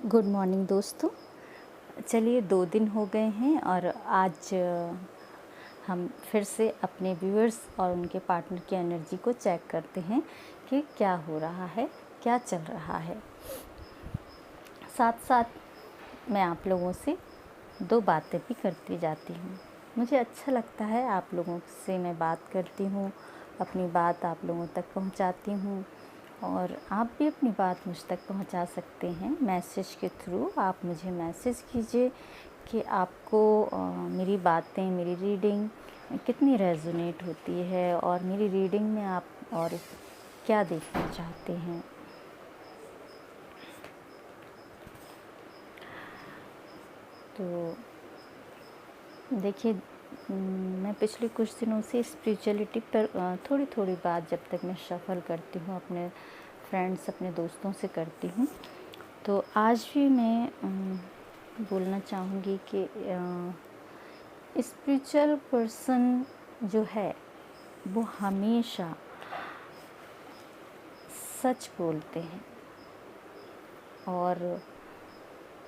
Good morning दोस्तों। चलिए 2 दिन हो गए हैं और आज हम फिर से अपने व्यूअर्स और उनके पार्टनर की एनर्जी को चेक करते हैं कि क्या हो रहा है, क्या चल रहा है। साथ साथ मैं आप लोगों से 2 बातें भी करती जाती हूँ। मुझे अच्छा लगता है, आप लोगों से मैं बात करती हूँ, अपनी बात आप लोगों तक पहुँचाती हूँ और आप भी अपनी बात मुझ तक पहुंचा सकते हैं मैसेज के थ्रू। आप मुझे मैसेज कीजिए कि आपको मेरी बातें, मेरी रीडिंग कितनी रेजोनेट होती है और मेरी रीडिंग में आप और क्या देखना चाहते हैं। तो देखिए, मैं पिछले कुछ दिनों से स्पिरिचुअलिटी पर थोड़ी थोड़ी बात जब तक मैं शफल करती हूँ, अपने फ्रेंड्स, अपने दोस्तों से करती हूँ, तो आज भी मैं बोलना चाहूँगी कि स्पिरिचुअल पर्सन जो है वो हमेशा सच बोलते हैं और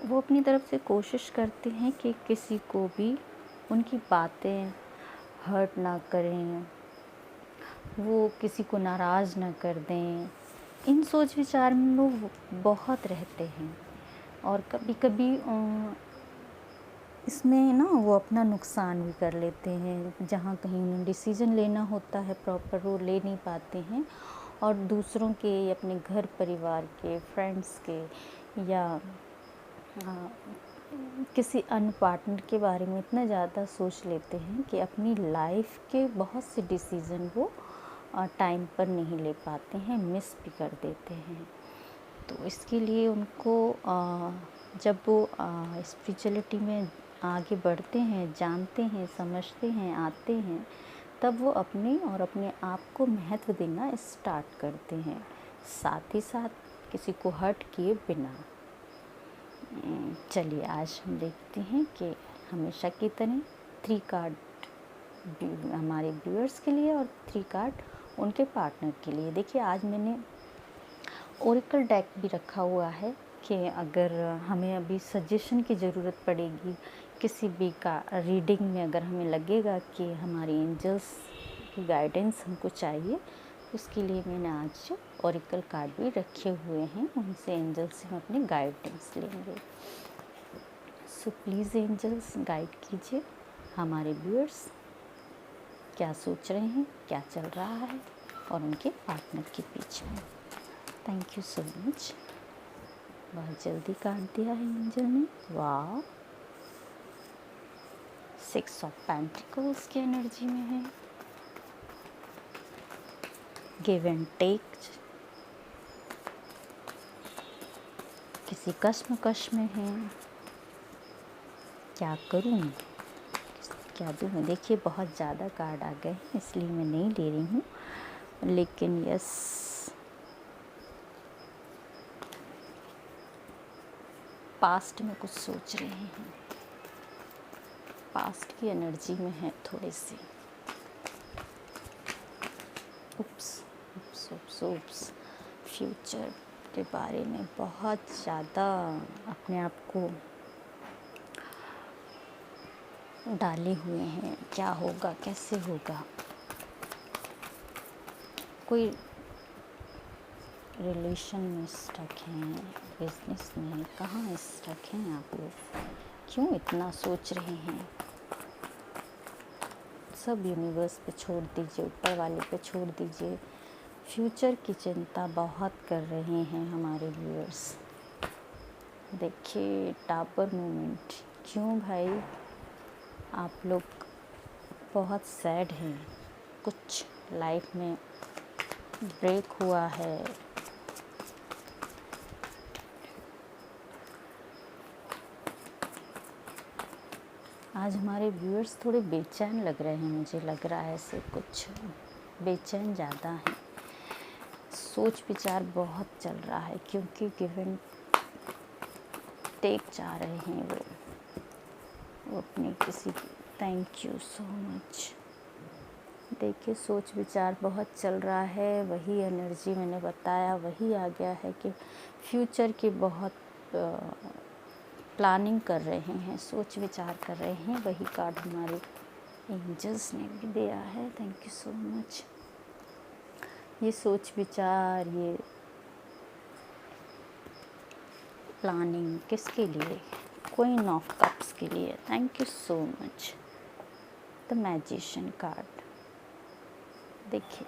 वो अपनी तरफ से कोशिश करते हैं कि किसी को भी उनकी बातें हर्ट ना करें, वो किसी को नाराज़ ना कर दें। इन सोच विचार में वो बहुत रहते हैं और कभी कभी इसमें ना वो अपना नुकसान भी कर लेते हैं। जहाँ कहीं उन्हें डिसीज़न लेना होता है प्रॉपर, वो ले नहीं पाते हैं और दूसरों के, अपने घर परिवार के, फ्रेंड्स के या किसी अन्य पार्टनर के बारे में इतना ज़्यादा सोच लेते हैं कि अपनी लाइफ के बहुत से डिसीज़न वो टाइम पर नहीं ले पाते हैं, मिस भी कर देते हैं। तो इसके लिए उनको जब वो स्पिरिचुअलिटी में आगे बढ़ते हैं, जानते हैं, समझते हैं, आते हैं, तब वो अपने और अपने आप को महत्व देना स्टार्ट करते हैं, साथ ही साथ किसी को हर्ट किए बिना। चलिए आज हम देखते हैं कि हमेशा की तरह 3 कार्ड हमारे व्यूअर्स के लिए और 3 कार्ड उनके पार्टनर के लिए। देखिए, आज मैंने ओरेकल डेक भी रखा हुआ है कि अगर हमें अभी सजेशन की ज़रूरत पड़ेगी किसी भी का रीडिंग में, अगर हमें लगेगा कि हमारी एंजल्स की गाइडेंस हमको चाहिए, उसके लिए मैंने आज ओरेकल कार्ड भी रखे हुए हैं। उनसे एंजल्स से हम अपनी गाइडेंस लेंगे। सो प्लीज़ एंजल्स गाइड कीजिए हमारे व्यूअर्स क्या सोच रहे हैं, क्या चल रहा है और उनके पार्टनर के बीच में। Thank you so much. बहुत जल्दी काट दिया है एंजल ने। वाह, 6 ऑफ पेंटिकल्स की एनर्जी में है। गिव एंड टेक, किसी कश्मकश में है, क्या करूं, क्या दूं मैं। देखिए, बहुत ज़्यादा कार्ड आ गए हैं इसलिए मैं नहीं ले रही हूँ, लेकिन यस, पास्ट में कुछ सोच रहे हैं, पास्ट की एनर्जी में है थोड़े से। उप्स फ्यूचर के बारे में बहुत ज़्यादा अपने आप को डाले हुए हैं, क्या होगा, कैसे होगा। कोई रिलेशन में स्टक हैं, बिजनेस में, कहाँ स्टक हैं आप लोग, क्यों इतना सोच रहे हैं। सब यूनिवर्स पे छोड़ दीजिए, ऊपर वाले पे छोड़ दीजिए। फ्यूचर की चिंता बहुत कर रहे हैं हमारे व्यूअर्स। देखिए, टावर मूवमेंट, क्यों भाई आप लोग बहुत सैड हैं, कुछ लाइफ में ब्रेक हुआ है। आज हमारे व्यूअर्स थोड़े बेचैन लग रहे हैं, मुझे लग रहा है ऐसे कुछ बेचैन ज़्यादा हैं। सोच विचार बहुत चल रहा है क्योंकि गिव एंड टेक चाह रहे हैं वो अपनी किसी की। Thank you so much. देखिए, सोच विचार बहुत चल रहा है, वही एनर्जी मैंने बताया वही आ गया है कि फ्यूचर की बहुत प्लानिंग कर रहे हैं, सोच विचार कर रहे हैं, वही कार्ड हमारे एंजल्स ने भी दिया है। Thank you so much. ये सोच विचार, ये प्लानिंग किसके लिए? क्वीन ऑफ कप्स के लिए। Thank you so much. The magician card. देखिए,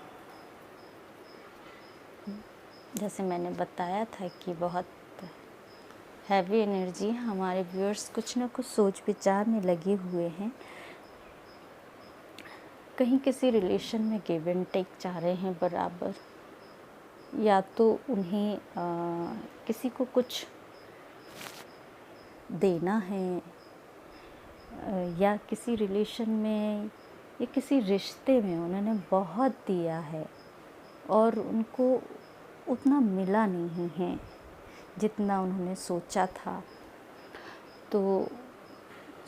जैसे मैंने बताया था कि बहुत हैवी एनर्जी हमारे व्यूअर्स कुछ ना कुछ सोच विचार में लगे हुए हैं। कहीं किसी रिलेशन में गिव एंड टेक चाह रहे हैं बराबर, या तो उन्हें किसी को कुछ देना है, या किसी रिलेशन में या किसी रिश्ते में उन्होंने बहुत दिया है और उनको उतना मिला नहीं है जितना उन्होंने सोचा था। तो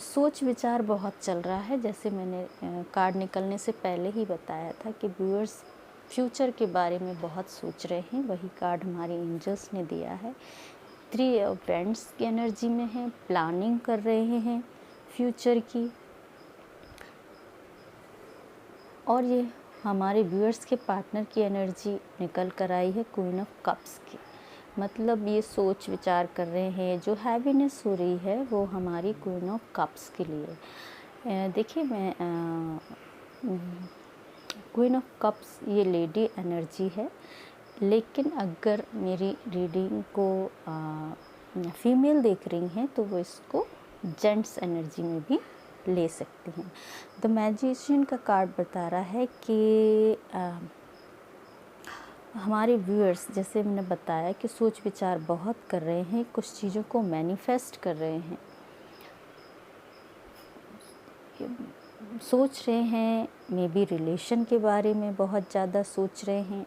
सोच विचार बहुत चल रहा है। जैसे मैंने कार्ड निकलने से पहले ही बताया था कि व्यूअर्स फ्यूचर के बारे में बहुत सोच रहे हैं, वही कार्ड हमारे एंजल्स ने दिया है। 3 ऑफ पेंट्स की एनर्जी में है, प्लानिंग कर रहे हैं फ्यूचर की। और ये हमारे व्यूअर्स के पार्टनर की एनर्जी निकल कर आई है क्वीन ऑफ कप्स की। मतलब ये सोच विचार कर रहे हैं, जो हैवीनेस हो रही है वो हमारी क्वीन ऑफ कप्स के लिए। देखिए, मैं क्वीन ऑफ कप्स ये लेडी एनर्जी है, लेकिन अगर मेरी रीडिंग को फीमेल देख रही हैं तो वो इसको जेंट्स एनर्जी में भी ले सकती हैं। द मैजिशियन का कार्ड बता रहा है कि हमारे व्यूअर्स, जैसे मैंने बताया कि सोच विचार बहुत कर रहे हैं, कुछ चीज़ों को मैनिफेस्ट कर रहे हैं, सोच रहे हैं। मे बी रिलेशन के बारे में बहुत ज़्यादा सोच रहे हैं।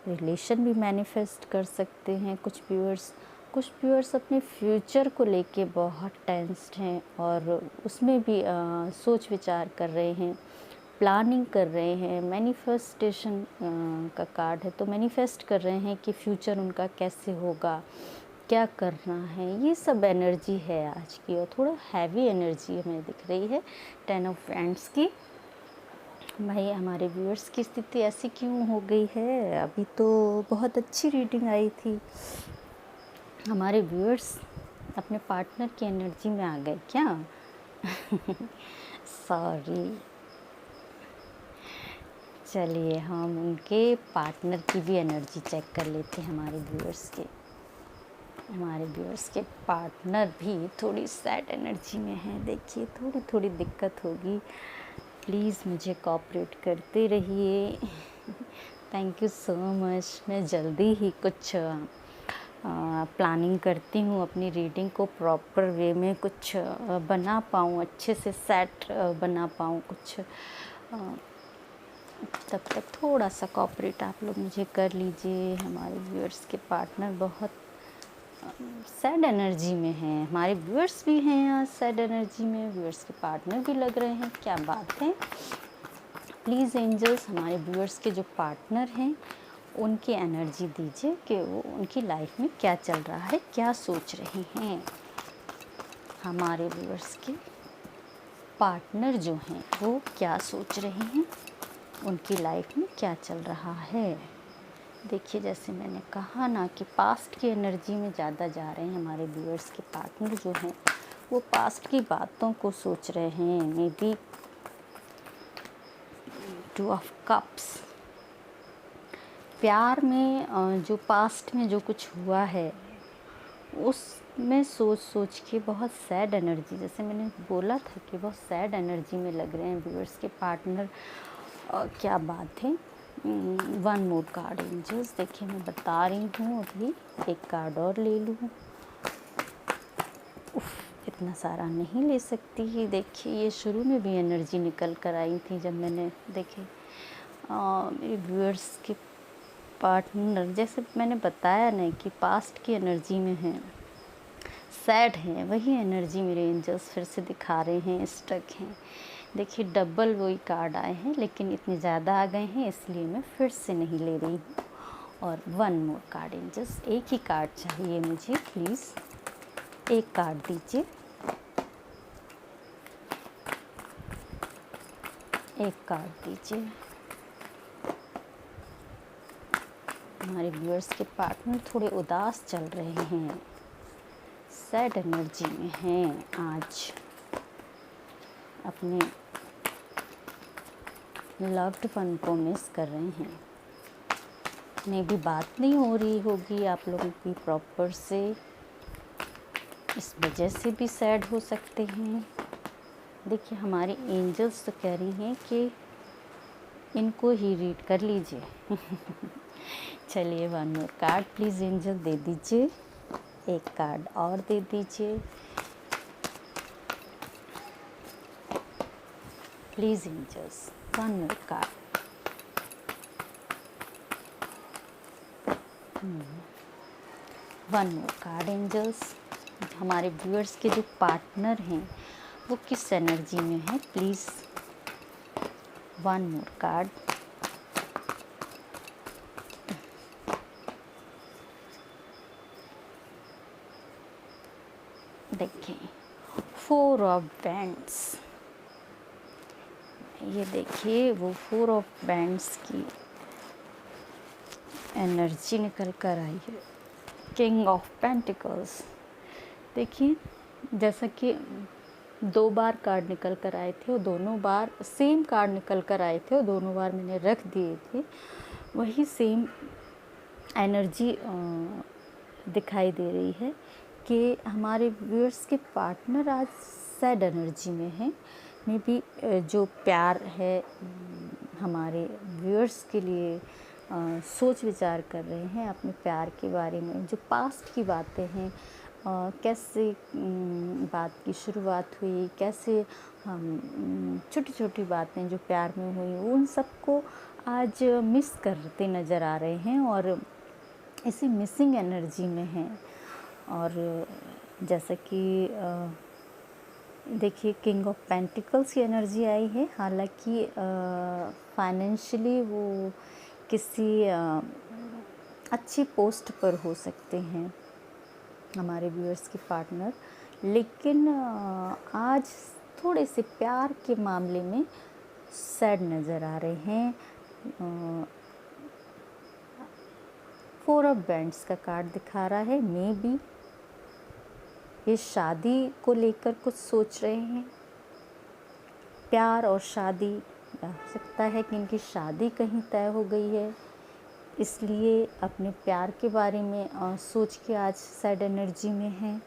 रिलेशन भी मैनिफेस्ट कर सकते हैं कुछ व्यूअर्स अपने फ्यूचर को लेके बहुत टेंस्ड हैं और उसमें भी सोच विचार कर रहे हैं, प्लानिंग कर रहे हैं। मैनिफेस्टेशन का कार्ड है, तो मैनिफेस्ट कर रहे हैं कि फ्यूचर उनका कैसे होगा, क्या करना है। ये सब एनर्जी है आज की, और थोड़ा हैवी एनर्जी हमें दिख रही है 10 ऑफ वैंड्स की। भाई, हमारे व्यूअर्स की स्थिति ऐसी क्यों हो गई है? अभी तो बहुत अच्छी रीडिंग आई थी। हमारे व्यूअर्स अपने पार्टनर की एनर्जी में आ गए क्या? सॉरी। चलिए, हम उनके पार्टनर की भी एनर्जी चेक कर लेते हैं। हमारे व्यूअर्स के पार्टनर भी थोड़ी सैड एनर्जी में हैं। देखिए, थोड़ी दिक्कत होगी, प्लीज़ मुझे कोऑपरेट करते रहिए। Thank you so much. मैं जल्दी ही कुछ प्लानिंग करती हूँ, अपनी रीडिंग को प्रॉपर वे में कुछ बना पाऊँ, अच्छे से सेट बना पाऊँ कुछ। तब तक थोड़ा सा कोऑपरेट आप लोग मुझे कर लीजिए। हमारे व्यूअर्स के पार्टनर बहुत सैड एनर्जी में हैं। हमारे व्यूअर्स भी हैं यहाँ सैड एनर्जी में, व्यूअर्स के पार्टनर भी लग रहे हैं। क्या बात है! प्लीज़ एंजल्स, हमारे व्यूअर्स के जो पार्टनर हैं उनकी एनर्जी दीजिए कि वो उनकी लाइफ में क्या चल रहा है, क्या सोच रहे हैं। हमारे व्यूअर्स के पार्टनर जो हैं वो क्या सोच रहे हैं, उनकी लाइफ में क्या चल रहा है। देखिए, जैसे मैंने कहा ना कि पास्ट की एनर्जी में ज़्यादा जा रहे हैं हमारे व्यूअर्स के पार्टनर जो हैं, वो पास्ट की बातों को सोच रहे हैं। मे बी 2 ऑफ कप्स, प्यार में जो पास्ट में जो कुछ हुआ है उसमें सोच के बहुत सैड एनर्जी, जैसे मैंने बोला था कि बहुत सैड एनर्जी में लग रहे हैं व्यूअर्स के पार्टनर। क्या बात है! 1 मोर कार्ड एंजल्स। देखिए, मैं बता रही हूँ, अभी एक कार्ड और ले लूँ। इतना सारा नहीं ले सकती। देखिए, ये शुरू में भी एनर्जी निकल कर आई थी जब मैंने देखे मेरे व्यूअर्स के पार्टनर, जैसे मैंने बताया ना कि पास्ट की एनर्जी में है, सैड हैं, वही एनर्जी मेरे एंजल्स फिर से दिखा रहे हैं, स्टक हैं। देखिए, डबल वही कार्ड आए हैं, लेकिन इतने ज़्यादा आ गए हैं इसलिए मैं फिर से नहीं ले रही हूँ। और वन मोर कार्ड एंजल्स, एक ही कार्ड चाहिए मुझे, प्लीज़ एक कार्ड दीजिए, एक कार्ड दीजिए। हमारे व्यूअर्स के पार्टनर थोड़े उदास चल रहे हैं, सैड एनर्जी में हैं आज, अपने लव्ड वन को मिस कर रहे हैं। मे भी बात नहीं हो रही होगी आप लोगों की प्रॉपर से, इस वजह से भी सैड हो सकते हैं। देखिए हमारी एंजल्स तो कह रही हैं कि इनको ही रीड कर लीजिए। चलिए one more card please angel दे दीजिए, एक कार्ड और दे दीजिए please angels, one more card. One more card angels, हमारे व्यूअर्स के जो पार्टनर हैं वो किस एनर्जी में है, प्लीज़ वन मोर कार्ड। देखिए फोर ऑफ बैंड्स, ये देखिए वो फोर ऑफ बैंड्स की एनर्जी निकल कर आई है। किंग ऑफ पेंटिकल्स, देखिए जैसा कि 2 बार कार्ड निकल कर आए थे और दोनों बार सेम कार्ड निकल कर आए थे और दोनों बार मैंने रख दिए थे, वही सेम एनर्जी दिखाई दे रही है कि हमारे व्यूअर्स के पार्टनर आज सैड एनर्जी में हैं। मे बी जो प्यार है हमारे व्यूअर्स के लिए सोच विचार कर रहे हैं अपने प्यार के बारे में, जो पास्ट की बातें हैं, कैसे बात की शुरुआत हुई, कैसे हम छोटी छोटी बातें जो प्यार में हुई उन सबको आज मिस करते नज़र आ रहे हैं और इसी मिसिंग एनर्जी में हैं। और जैसा कि देखिए किंग ऑफ पेंटिकल्स की एनर्जी आई है, हालांकि फाइनेंशियली वो किसी अच्छी पोस्ट पर हो सकते हैं हमारे व्यूअर्स के पार्टनर, लेकिन आज थोड़े से प्यार के मामले में सैड नज़र आ रहे हैं। फोर ऑफ बैंड्स का कार्ड दिखा रहा है, मे बी ये शादी को लेकर कुछ सोच रहे हैं, प्यार और शादी, हो सकता है कि इनकी शादी कहीं तय हो गई है, इसलिए अपने प्यार के बारे में सोच के आज सैड एनर्जी में हैं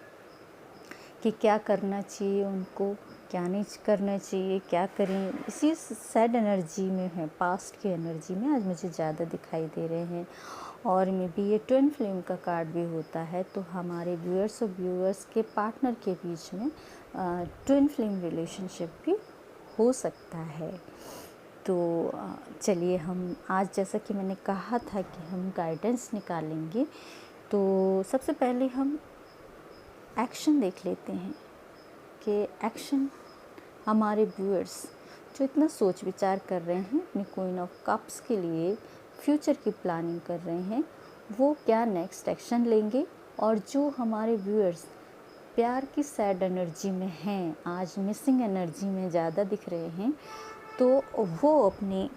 कि क्या करना चाहिए उनको, क्या नहीं करना चाहिए, क्या करें, इसी सैड एनर्जी में है, पास्ट की एनर्जी में आज मुझे ज़्यादा दिखाई दे रहे हैं। और मे बी ये ट्विन फ्लेम का कार्ड भी होता है, तो हमारे व्यूअर्स और व्यूअर्स के पार्टनर के बीच में ट्विन फ्लेम रिलेशनशिप भी हो सकता है। तो चलिए हम आज, जैसा कि मैंने कहा था कि हम गाइडेंस निकालेंगे, तो सबसे पहले हम एक्शन देख लेते हैं कि एक्शन हमारे व्यूअर्स जो इतना सोच विचार कर रहे हैं अपनी क्वीन ऑफ कप्स के लिए, फ्यूचर की प्लानिंग कर रहे हैं, वो क्या नेक्स्ट एक्शन लेंगे। और जो हमारे व्यूअर्स प्यार की सैड एनर्जी में हैं, आज मिसिंग एनर्जी में ज़्यादा दिख रहे हैं, तो वो अपने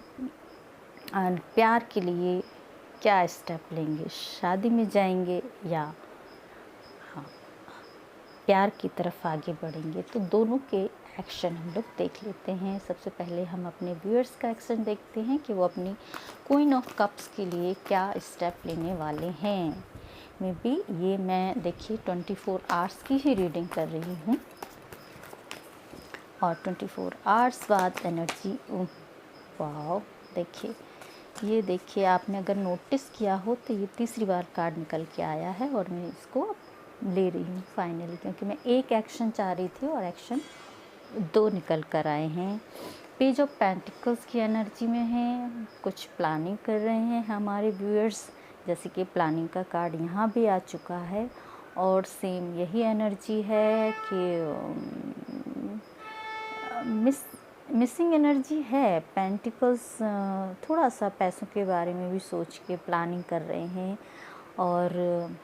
प्यार के लिए क्या स्टेप लेंगे, शादी में जाएंगे या हाँ प्यार की तरफ आगे बढ़ेंगे। तो दोनों के एक्शन हम लोग देख लेते हैं। सबसे पहले हम अपने व्यूअर्स का एक्शन देखते हैं कि वो अपनी क्वीन ऑफ कप्स के लिए क्या स्टेप लेने वाले हैं। मे बी ये मैं देखिए 24 आवर्स की ही रीडिंग कर रही हूँ और 24 आवर्स बाद एनर्जी, वाह देखिए, ये देखिए आपने अगर नोटिस किया हो तो ये तीसरी बार कार्ड निकल के आया है और मैं इसको ले रही हूँ फाइनली, क्योंकि मैं एक एक्शन चाह रही थी और एक्शन 2 निकल कर आए हैं। पेज ऑफ पेंटिकल्स की एनर्जी में है, कुछ प्लानिंग कर रहे हैं हमारे व्यूअर्स, जैसे कि प्लानिंग का कार्ड यहाँ भी आ चुका है और सेम यही एनर्जी है कि मिसिंग एनर्जी है। पेंटिकल्स थोड़ा सा पैसों के बारे में भी सोच के प्लानिंग कर रहे हैं, और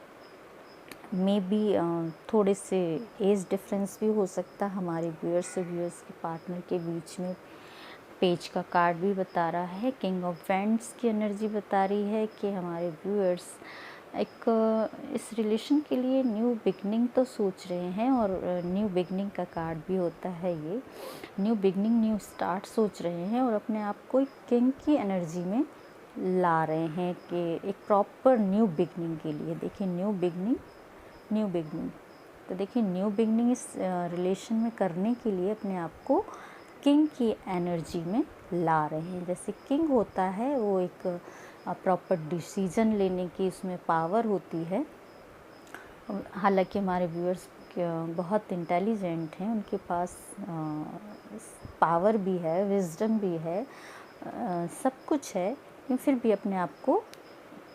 मे बी थोड़े से एज डिफरेंस भी हो सकता है हमारे व्यूअर्स और व्यूअर्स के पार्टनर के बीच में। पेज का कार्ड भी बता रहा है, किंग ऑफ वैंड्स की एनर्जी बता रही है कि हमारे व्यूअर्स एक इस रिलेशन के लिए न्यू बिगनिंग तो सोच रहे हैं, और न्यू बिगनिंग का कार्ड भी होता है ये। न्यू बिगनिंग, न्यू स्टार्ट सोच रहे हैं, और अपने आप को किंग की एनर्जी में ला रहे हैं कि एक प्रॉपर न्यू बिगनिंग के लिए। देखिए न्यू बिगनिंग, न्यू बिगनिंग, तो देखिए न्यू बिगनिंग इस रिलेशन में करने के लिए अपने आप को किंग की एनर्जी में ला रहे हैं। जैसे किंग होता है वो एक प्रॉपर डिसीजन लेने की उसमें पावर होती है। हालांकि हमारे व्यूअर्स बहुत इंटेलिजेंट हैं, उनके पास पावर भी है, विजडम भी है, सब कुछ है, लेकिन फिर भी अपने आप को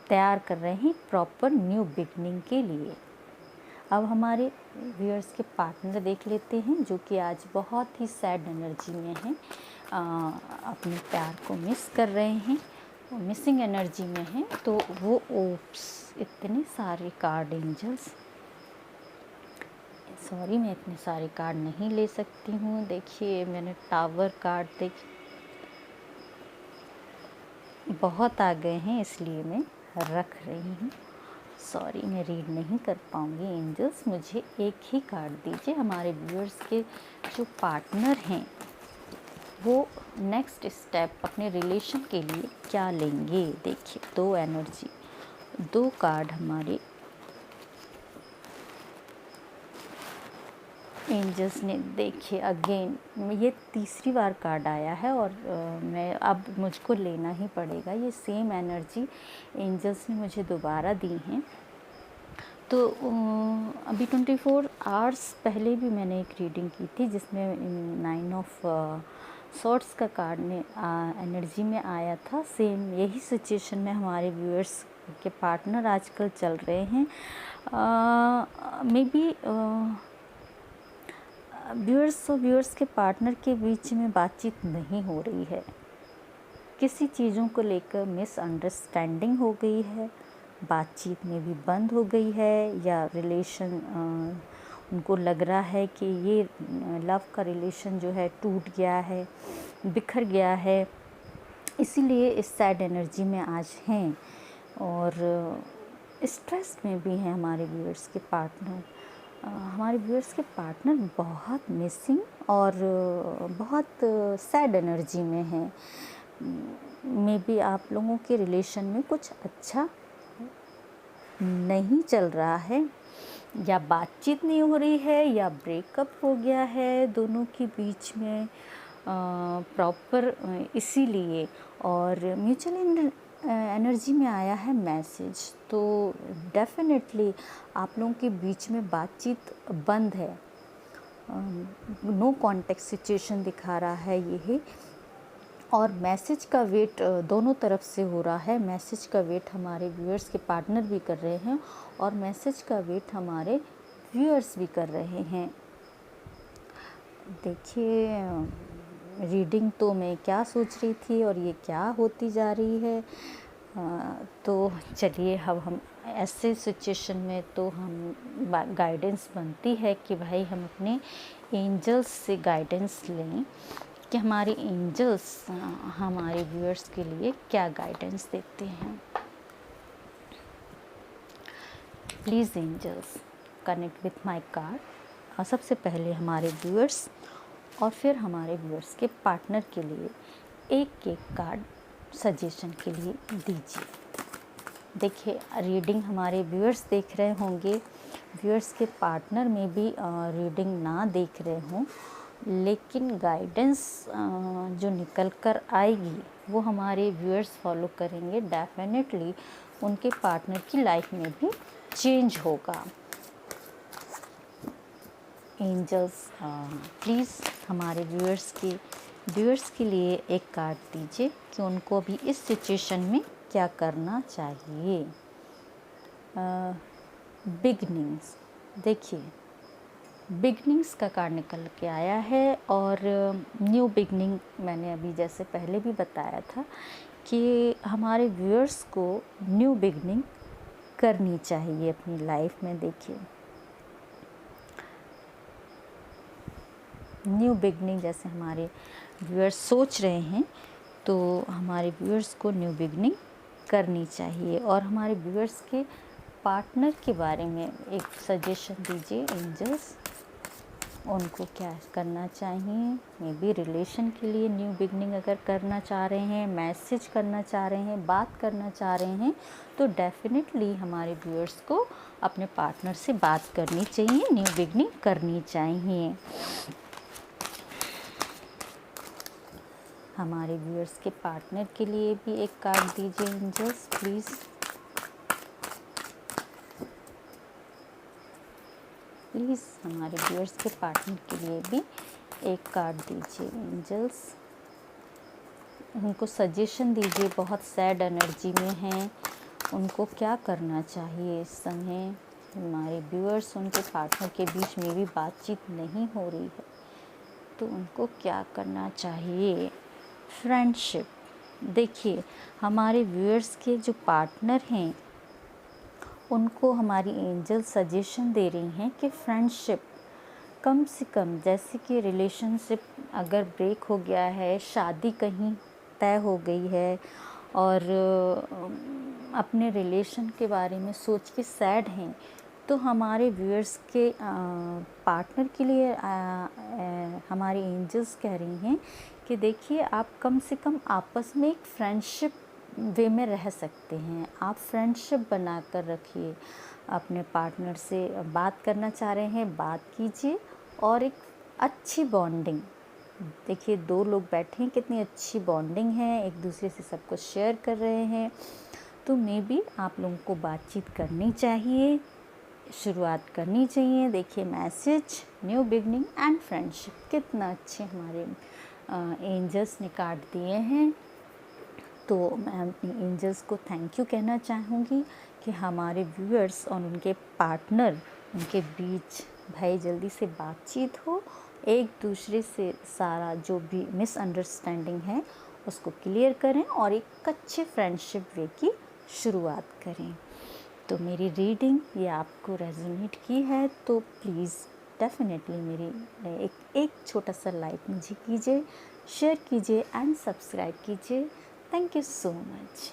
तैयार कर रहे हैं प्रॉपर न्यू बिगनिंग के लिए। अब हमारे व्यूअर्स के पार्टनर देख लेते हैं, जो कि आज बहुत ही सैड एनर्जी में हैं, अपने प्यार को मिस कर रहे हैं, मिसिंग एनर्जी में हैं। तो वो ओप्स, इतने सारे कार्ड एंजल्स, सॉरी मैं इतने सारे कार्ड नहीं ले सकती हूँ। देखिए मैंने टावर कार्ड बहुत आ गए हैं, इसलिए मैं रख रही हूँ। सॉरी मैं रीड नहीं कर पाऊँगी एंजल्स, मुझे एक ही कार्ड दीजिए। हमारे व्यूअर्स के जो पार्टनर हैं वो नेक्स्ट स्टेप अपने रिलेशन के लिए क्या लेंगे। देखिए दो एनर्जी, दो कार्ड हमारे एंजल्स ने। देखिए अगेन ये तीसरी बार कार्ड आया है, और मैं अब मुझको लेना ही पड़ेगा। ये सेम एनर्जी एंजल्स ने मुझे दोबारा दी हैं। तो अभी 24 आवर्स पहले भी मैंने एक रीडिंग की थी, जिसमें 9 ऑफ सॉर्ड्स का कार्ड ने एनर्जी में आया था। सेम यही सिचुएशन में हमारे व्यूअर्स के पार्टनर आजकल चल रहे हैं। मे बी व्यूअर्स के पार्टनर के बीच में बातचीत नहीं हो रही है, किसी चीज़ों को लेकर मिसअंडरस्टैंडिंग हो गई है, बातचीत में भी बंद हो गई है, या रिलेशन उनको लग रहा है कि ये लव का रिलेशन जो है टूट गया है, बिखर गया है, इसीलिए इस सैड एनर्जी में आज हैं, और स्ट्रेस में भी हैं हमारे व्यूअर्स के पार्टनर। हमारे व्यूअर्स के पार्टनर बहुत मिसिंग और बहुत सैड एनर्जी में हैं। मे बी आप लोगों के रिलेशन में कुछ अच्छा नहीं चल रहा है, या बातचीत नहीं हो रही है, या ब्रेकअप हो गया है दोनों के बीच में प्रॉपर, इसीलिए। और म्यूचुअल एनर्जी में आया है मैसेज, तो डेफिनेटली आप लोगों के बीच में बातचीत बंद है, नो कॉन्टेक्ट सिचुएशन दिखा रहा है ये। और मैसेज का वेट दोनों तरफ से हो रहा है। मैसेज का वेट हमारे व्यूअर्स के पार्टनर भी कर रहे हैं, और मैसेज का वेट हमारे व्यूअर्स भी कर रहे हैं। देखिए रीडिंग तो मैं क्या सोच रही थी और ये क्या होती जा रही है। तो चलिए अब हम ऐसे सिचुएशन में तो हम गाइडेंस बनती है कि भाई हम अपने एंजल्स से गाइडेंस लें कि हमारे एंजल्स हमारे व्यूअर्स के लिए क्या गाइडेंस देते हैं। Please angels connect with my card. और सबसे पहले हमारे व्यूअर्स और फिर हमारे व्यूअर्स के पार्टनर के लिए एक एक कार्ड सजेशन के लिए दीजिए। देखिए रीडिंग हमारे व्यूअर्स देख रहे होंगे, व्यूअर्स के पार्टनर में भी रीडिंग ना देख रहे हों, लेकिन गाइडेंस जो निकल कर आएगी वो हमारे व्यूअर्स फॉलो करेंगे। डेफिनेटली उनके पार्टनर की लाइफ में भी चेंज होगा। एंजल्स प्लीज़ हमारे व्यूअर्स के लिए एक कार्ड दीजिए कि उनको भी इस सिचुएशन में क्या करना चाहिए। बिगनिंग्स, देखिए बिगनिंग्स का कार्ड निकल के आया है। और न्यू बिगनिंग मैंने अभी जैसे पहले भी बताया था कि हमारे व्यूअर्स को न्यू बिगनिंग करनी चाहिए अपनी लाइफ में। देखिए न्यू बिगनिंग जैसे हमारे व्यूअर्स सोच रहे हैं तो हमारे व्यूअर्स को न्यू बिगनिंग करनी चाहिए। और हमारे व्यूअर्स के पार्टनर के बारे में एक सजेशन दीजिए एंजल्स, उनको क्या करना चाहिए। मे बी रिलेशन के लिए न्यू बिगनिंग अगर करना चाह रहे हैं, मैसेज करना चाह रहे हैं, बात करना चाह रहे हैं, तो डेफिनेटली हमारे व्यूअर्स को अपने पार्टनर से बात करनी चाहिए, न्यू बिगनिंग करनी चाहिए। हमारे व्यूअर्स के पार्टनर के लिए भी एक कार्ड दीजिए एंजल्स प्लीज़। प्लीज़ हमारे व्यूअर्स के पार्टनर के लिए भी एक कार्ड दीजिए एंजल्स। उनको सजेशन दीजिए, बहुत सैड एनर्जी में हैं, उनको क्या करना चाहिए इस समय। हमारे व्यूअर्स उनके पार्टनर के बीच में भी बातचीत नहीं हो रही है, तो उनको क्या करना चाहिए। फ्रेंडशिप, देखिए हमारे व्यूअर्स के जो पार्टनर हैं उनको हमारी एंजल सजेशन दे रही हैं कि फ्रेंडशिप कम से कम, जैसे कि रिलेशनशिप अगर ब्रेक हो गया है, शादी कहीं तय हो गई है और अपने रिलेशन के बारे में सोच के सैड हैं, तो हमारे व्यूअर्स के पार्टनर के लिए हमारी एंजल्स कह रही हैं कि देखिए आप कम से कम आपस में एक फ्रेंडशिप वे में रह सकते हैं। आप फ्रेंडशिप बना कर रखिए, अपने पार्टनर से बात करना चाह रहे हैं, बात कीजिए और एक अच्छी बॉन्डिंग। देखिए दो लोग बैठे हैं, कितनी अच्छी बॉन्डिंग है, एक दूसरे से सब कुछ शेयर कर रहे हैं। तो मे बी आप लोगों को बातचीत करनी चाहिए, शुरुआत करनी चाहिए। देखिए message, new beginning and friendship, कितना अच्छे हमारे एंजल्स ने कार्ड दिए हैं। तो मैं अपनी एंजल्स को थैंक यू कहना चाहूँगी कि हमारे व्यूअर्स और उनके पार्टनर, उनके बीच भाई जल्दी से बातचीत हो, एक दूसरे से सारा जो भी मिसअंडरस्टैंडिंग है उसको क्लियर करें और एक अच्छे फ्रेंडशिप वे की शुरुआत करें। तो मेरी रीडिंग ये आपको रेजोनेट की है तो प्लीज़ डेफिनेटली मेरी एक छोटा सा लाइक मुझे कीजिए, शेयर कीजिए एंड सब्सक्राइब कीजिए। Thank you so much.